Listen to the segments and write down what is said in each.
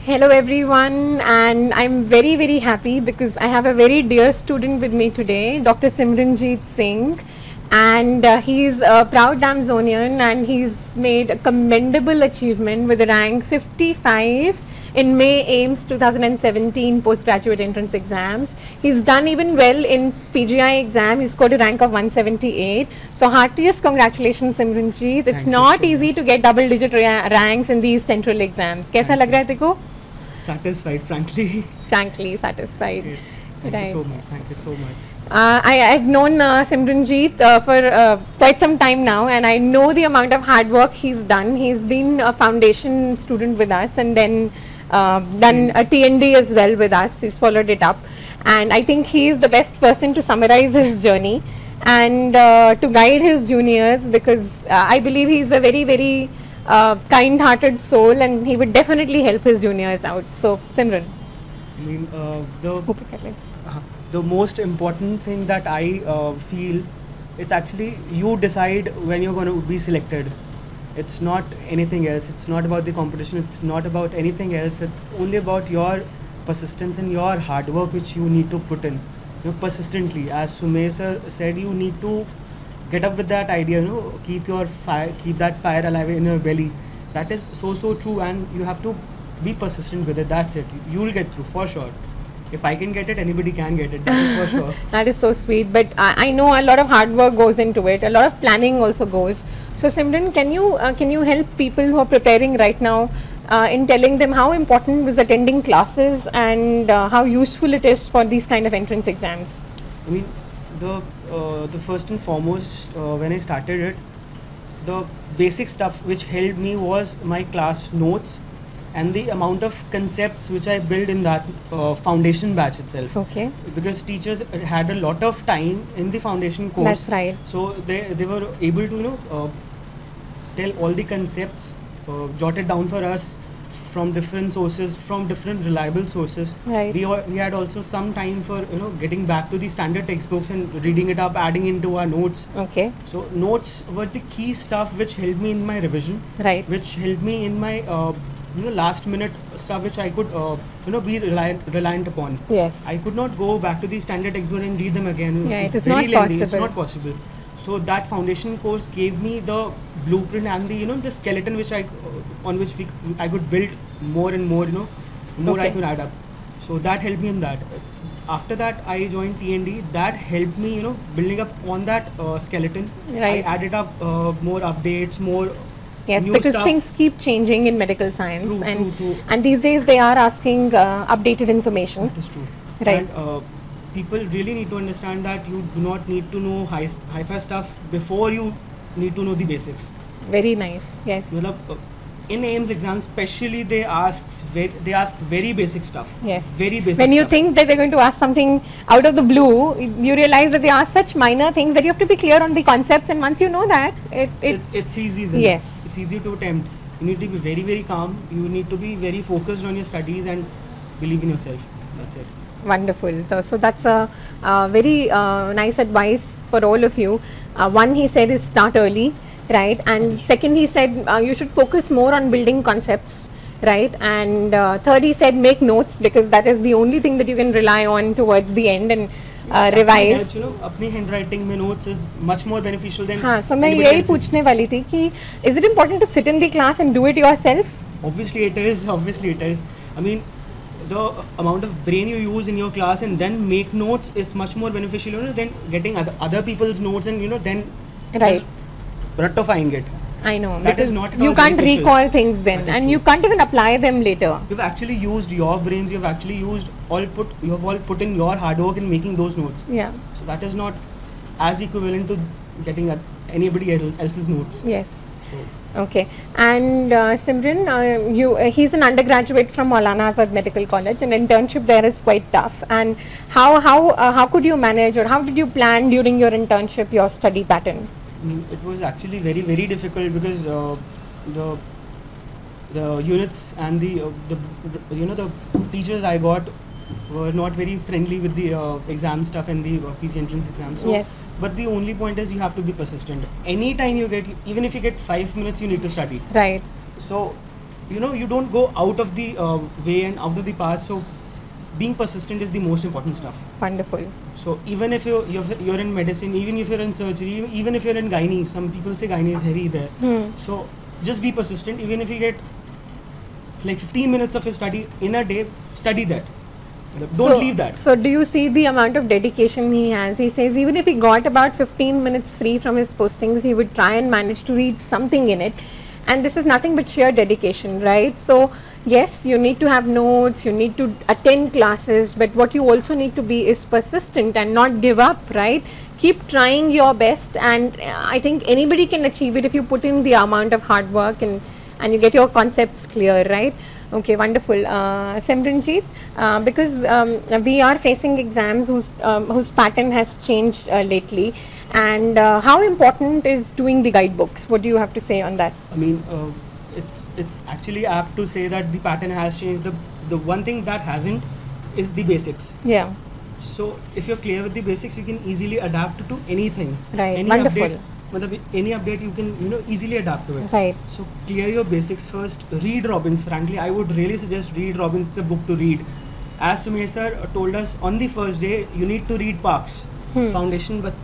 Hello everyone, and I'm very happy because I have a very dear student with me today, Dr. Simranjeet Singh, and he's a proud Damzonian, and he's made a commendable achievement with a rank 55 in May AIMS 2017 postgraduate entrance exams. He's done even well in PGI exam. He scored a rank of 178. So heartiest congratulations, Simranjeet. It's Thank you not so easy much. to get double-digit ranks in these central exams. कैसा Thank लग you. रहा है तेरे को? Satisfied, frankly. Frankly satisfied. Yes. Thank Right. you so much. Thank you so much. I've known Simranjeet for quite some time now, and I know the amount of hard work he's done. He's been a foundation student with us, and then done a TND as well with us. He's followed it up, and I think he is the best person to summarize his journey and to guide his juniors, because I believe he's a very kind-hearted soul, and he would definitely help his juniors out. So, Simran. I mean, ऊपर कर ले. the most important thing that I feel, it's actually you decide when you're going to be selected. It's not anything else. It's not about the competition. It's not about anything else. It's only about your persistence and your hard work which you need to put in. You know, persistently. As Sumay sir said, you need to get up with that idea. You know, keep your fire, keep that fire alive in your belly. That is so true, and you have to be persistent with it. That's it. You'll get through for sure. If I can get it, anybody can get it. That is for sure. That is so sweet, but I know a lot of hard work goes into it. A lot of planning also goes. So Simran, can you help people who are preparing right now in telling them how important is attending classes and how useful it is for these kind of entrance exams? I mean, the first and foremost, when I started it, the basic stuff which helped me was my class notes and the amount of concepts which I built in that foundation batch itself. Okay. Because teachers had a lot of time in the foundation course. That's right. So they were able to tell all the concepts, jot it down for us from different sources, from different reliable sources. Right. We had also some time for getting back to the standard textbooks and reading it up, adding into our notes. Okay. So notes were the key stuff which helped me in my revision, Right. which helped me in my last minute stuff which I could be reliant upon. Yes. I could not go back to the standard textbook and read them again. Yeah, it is Very not lengthy. It's possible. not possible. So that foundation course gave me the blueprint and the the skeleton which on which I could build more and more more I Okay. could add up. So that helped me in that. After that I joined TND. That helped me building up on that skeleton. Right. I added up more updates, more Yes, new because stuff. things keep changing in medical science, True, true. and these days they are asking updated information. That is true. Right. And people really need to understand that you do not need to know hi-fi stuff before you need to know the basics. Very nice. Yes. मतलब, in AIMS exams, especially they ask very basic stuff. Yes. Very basic. When you stuff. think that they're going to ask something out of the blue, you realize that they ask such minor things that you have to be clear on the concepts, and once you know that, it's easy. Then. Yes. It's easy to attempt. You need to be very calm. You need to be very focused on your studies and believe in yourself. That's it. Wonderful. So that's a very nice advice for all of you. One, he said, is start early, right? And second, he said you should focus more on building concepts, right? And third, he said make notes, because that is the only thing that you can rely on towards the end and revise. Helps, अपनी handwriting में notes is much more beneficial than. हाँ, so मैं anybody यही else's. पूछने वाली थी कि is it important to sit in the class and do it yourself? Obviously it is. I mean, the amount of brain you use in your class and then make notes is much more beneficial than getting other people's notes and then Right. just rectifying it. I know. That because is not at you all can't beneficial. recall things then, That is and true. you can't even apply them later. You've actually used your brains. You've actually used you have all put in your hard work in making those notes. Yeah. So that is not as equivalent to getting anybody else's notes. Yes. So Okay. And Simran, he's an undergraduate from Maulana Azad Medical College, and internship there is quite tough. And how could you manage, or how did you plan during your internship your study pattern? it was actually very difficult because the units and the teachers I got were not very friendly with the exam stuff and the PG entrance exam. So, Yes. but the only point is you have to be persistent. Anytime you get, even if you get 5 minutes, you need to study. Right. So you don't go out of the way and out of the path. So being persistent is the most important stuff. Wonderful. So even if you're in medicine, even if you're in surgery, even if you're in gynae, some people say gynae is heavy there. So just be persistent. Even if you get like 15 minutes of your study in a day, study that. Don't leave that. So do you see the amount of dedication he has? He says even if he got about 15 minutes free from his postings, he would try and manage to read something in it. And this is nothing but sheer dedication, right? So yes, you need to have notes, you need to attend classes, but what you also need to be is persistent and not give up, right? Keep trying your best, and I think anybody can achieve it if you put in the amount of hard work and you get your concepts clear, right? Okay, wonderful. Simranjeet, because we are facing exams whose pattern has changed lately, and how important is doing the guidebooks? What do you have to say on that? I mean, it's actually apt to say that the pattern has changed. The one thing that hasn't is the basics. Yeah. So if you're clear with the basics, you can easily adapt to anything. Right. Any Wonderful. Any update you can easily adapt to it. Right. So clear your basics first. Read Robbins. Frankly, I would really suggest read Robbins, the book to read. As Sumer sir told us on the first day, you need to read Parks Foundation, but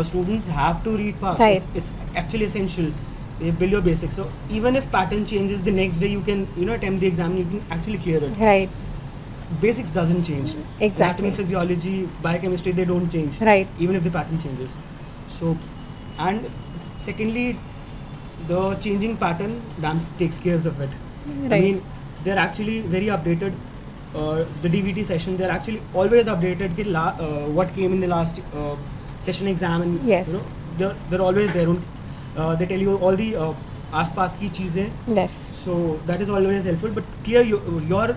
students have to read Parks. Right. It's actually essential. They build your basics. So even if pattern changes the next day, you can attempt the exam. You can actually clear it. Right. Basics doesn't change. Exactly. Anatomy, physiology, biochemistry, they don't change. Right. Even if the pattern changes. So, and secondly, the changing pattern DAMS takes care of it. Right. I mean, they're actually very updated. The DVT session, they're actually always updated. What came in the last session exam, and Yes. they're always there. They tell you all the aas-paas ki cheezein. Yes. So that is always helpful. But clear your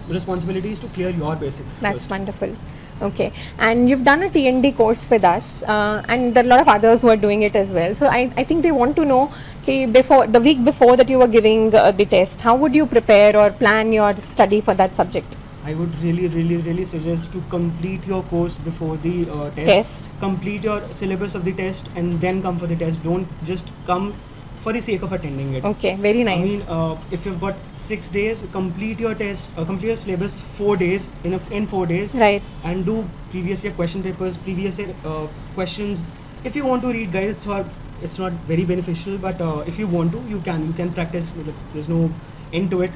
responsibility is to clear your basics That's first. wonderful. Okay, and you've done a TND course with us, and there are a lot of others who are doing it as well. So I think they want to know, okay, before the week before that you were giving the test, how would you prepare or plan your study for that subject? I would really suggest to complete your course before the test. Complete your syllabus of the test and then come for the test. Don't just come for the sake of attending it. Okay, very nice. I mean, if you've got 6 days, complete your test, complete your syllabus 4 days, in 4 days. Right. And do previous year question papers, previous year questions. If you want to read, guys, it's not very beneficial, but if you want to, you can practice. There's no end to it.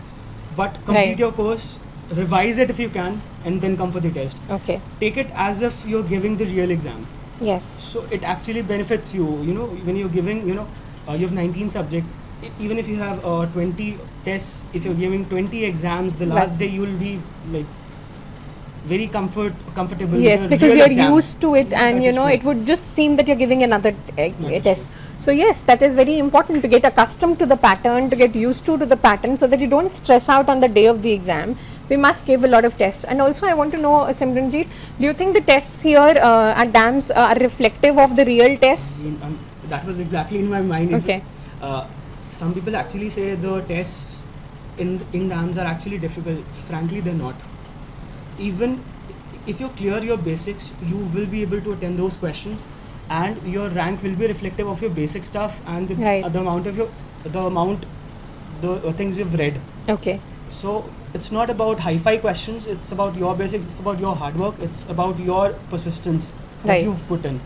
But complete your course, revise it if you can, and then come for the test. Okay. Take it as if you're giving the real exam. Yes. So it actually benefits you, when you're giving, you have 19 subjects. Even if you have 20 tests, if you're giving 20 exams, the last day you will be like very comfortable. Yes, with because real you're exam. used to it, and it would just seem that you're giving another test. So yes, that is very important to get accustomed to the pattern, to get used to the pattern, so that you don't stress out on the day of the exam. We must give a lot of tests. And also I want to know, Simranjeet, do you think the tests here at DAMS are reflective of the real tests? That was exactly in my mind. Okay. Some people actually say the tests in DAMS are actually difficult. Frankly, they're not. Even if you clear your basics, you will be able to attend those questions, and your rank will be reflective of your basic stuff and the things you've read. Okay. So it's not about hi-fi questions. It's about your basics. It's about your hard work. It's about your persistence that you've put in.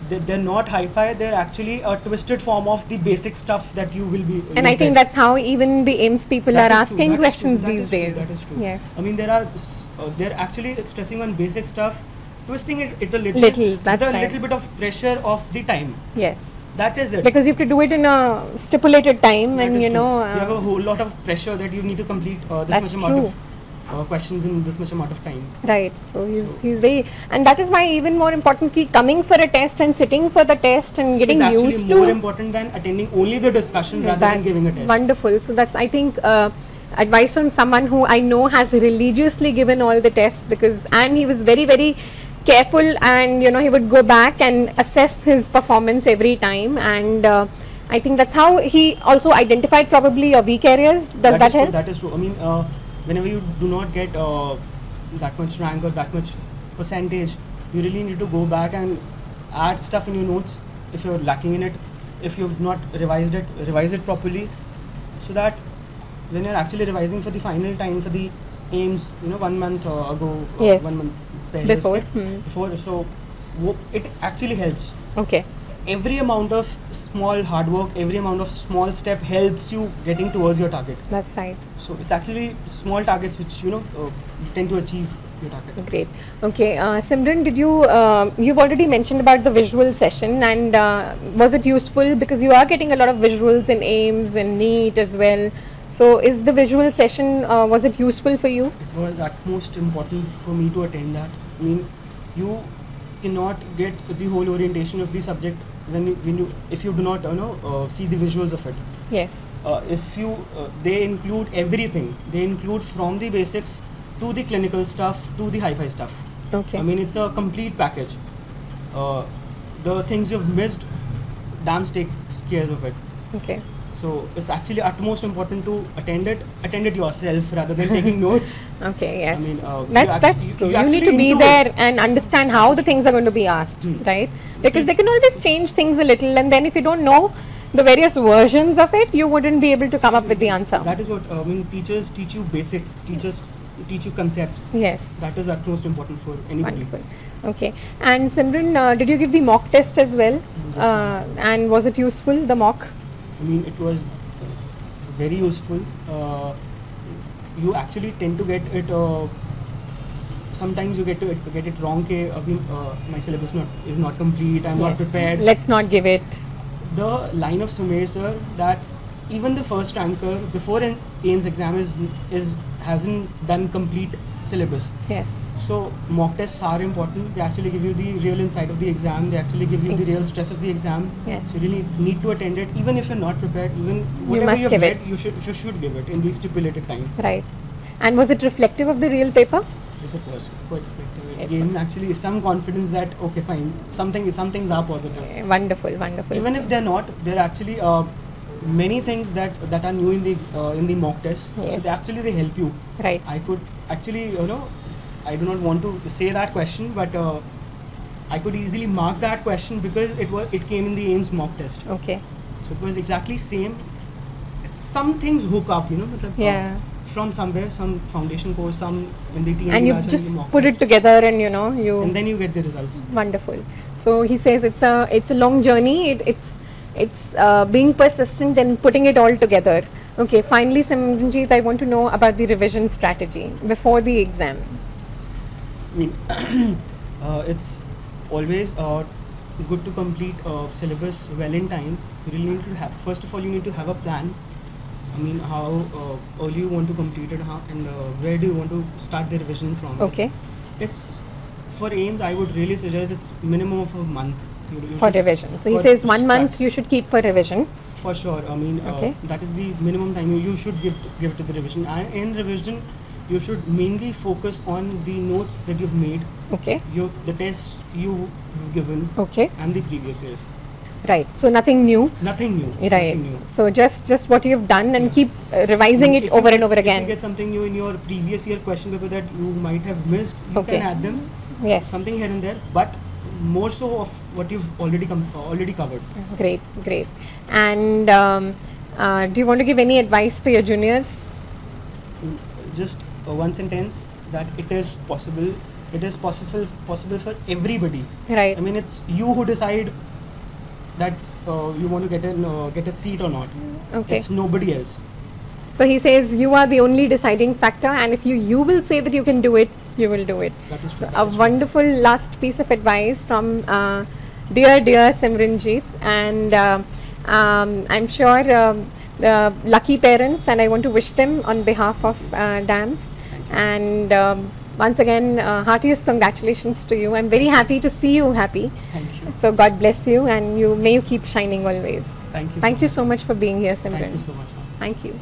They're not hi-fi. They're actually a twisted form of the basic stuff that you will be. And I think that's how even the AIMS people are asking questions these days. That is true. Yes. I mean, they're actually stressing on basic stuff, twisting it a little that's with a right. little bit of pressure of the time. Yes. That is it. Because you have to do it in a stipulated time, That and is you true. know. You have a whole lot of pressure that you need to complete this much amount of questions in this much amount of time. Right. So he's very, and that is why even more importantly, coming for a test and sitting for the test and getting used to. It's actually more important than attending only the discussion rather than giving a test. Wonderful. So that's, I think, advice from someone who I know has religiously given all the tests, and he was very careful, and he would go back and assess his performance every time, and I think that's how he also identified probably your weak areas. Does that help? That is true. I mean, whenever you do not get that much rank or that much percentage, you really need to go back and add stuff in your notes if you're lacking in it. If you've not revised it, revise it properly, so that when you're actually revising for the final time for the AIMS, 1 month ago, Yes. 1 month Before. before, so it actually helps. Okay. Every amount of small hard work, every amount of small step helps you getting towards your target. That's right. So it's actually small targets which you tend to achieve your target. Great. Okay, Simran, did you you've already mentioned about the visual session, and was it useful because you are getting a lot of visuals in AIMS and NEET as well? So is the visual session was it useful for you? It was at most important for me to attend that. I mean, you cannot get the whole orientation of the subject if you do not see the visuals of it. Yes. If you they include everything. They include from the basics to the clinical stuff to the hi-fi stuff. Okay. I mean, it's a complete package. The things you've missed, DAMS takes care of it. Okay. So it's actually utmost important to attend it yourself rather than taking notes. Okay. Yes. I mean, that's true. You need to be there and understand how the things are going to be asked, right? Because they can always change things a little, and then if you don't know the various versions of it, you wouldn't be able to come up with the answer. That is what I mean. Teachers teach you basics. Teachers teach you concepts. Yes. That is utmost important for anybody. Wonderful. Okay. And Simran, did you give the mock test as well? Yes, and was it useful, the mock? I mean, it was very useful. You actually tend to get it. Sometimes you get it wrong. My syllabus is not complete. I'm not prepared. Let's not give it. The line of Sumer sir, that even the first ranker before an AIMS exam hasn't done complete syllabus. Yes. So mock tests are important. They actually give you the real insight of the exam. They actually give you the real stress of the exam. Yes. So you really need to attend it, even if you're not prepared. Even whatever must you've give read, it. you should give it in the stipulated time. Right. And was it reflective of the real paper? Yes, it was quite effective. It gave actually some confidence that okay, fine, some things are positive. Wonderful, wonderful. Even if they're not, there are actually many things that are new in the mock test. Yes. So they help you. Right. I could actually I do not want to say that question, but I could easily mark that question because it came in the AIMS mock test. Okay. So it was exactly same. Some things hook up, Yeah. from somewhere, some foundation course, some in the TNT And you batch and just the mock put it test. together, and you. And then you get the results. Wonderful. So he says it's a long journey. It's being persistent and putting it all together. Okay. Finally, Simranjeet, I want to know about the revision strategy before the exam. I mean, it's always good to complete syllabus well in time. You really need to have. First of all, you need to have a plan. I mean, how early you want to complete it, and where do you want to start the revision from? Okay. It's for AIMS. I would really suggest it's minimum of a month. You For should revision. So he for says 1 month scratch. you should keep for revision. For sure. I mean, Okay. that is the minimum time you should give to the revision. And in revision, you should mainly focus on the notes that you've made, Okay. the tests you've given, Okay. and the previous years. Right. So nothing new. Nothing new. Right. Nothing new. So just what you've done and Yeah. keep revising it If you over and get- over If again. you get something new in your previous year question paper that you might have missed, you Okay. can add them. Yes. Something here and there, but more so of what you've already covered. Great, great. And do you want to give any advice for your juniors? Just one sentence that it is possible. It is possible for everybody. Right. I mean, it's you who decide that you want to get a seat or not. Okay. It's nobody else. So he says you are the only deciding factor, and if you will say that you can do it, you will do it. That is true. A wonderful last piece of advice from dear Simranjeet, and I'm sure the lucky parents, and I want to wish them on behalf of DAMS. And once again, heartiest congratulations to you. I'm very happy to see you happy. Thank you. So God bless you, and may you keep shining always. Thank you. Thank you so much for being here, Simran. Thank you so much, ma'am. Thank you.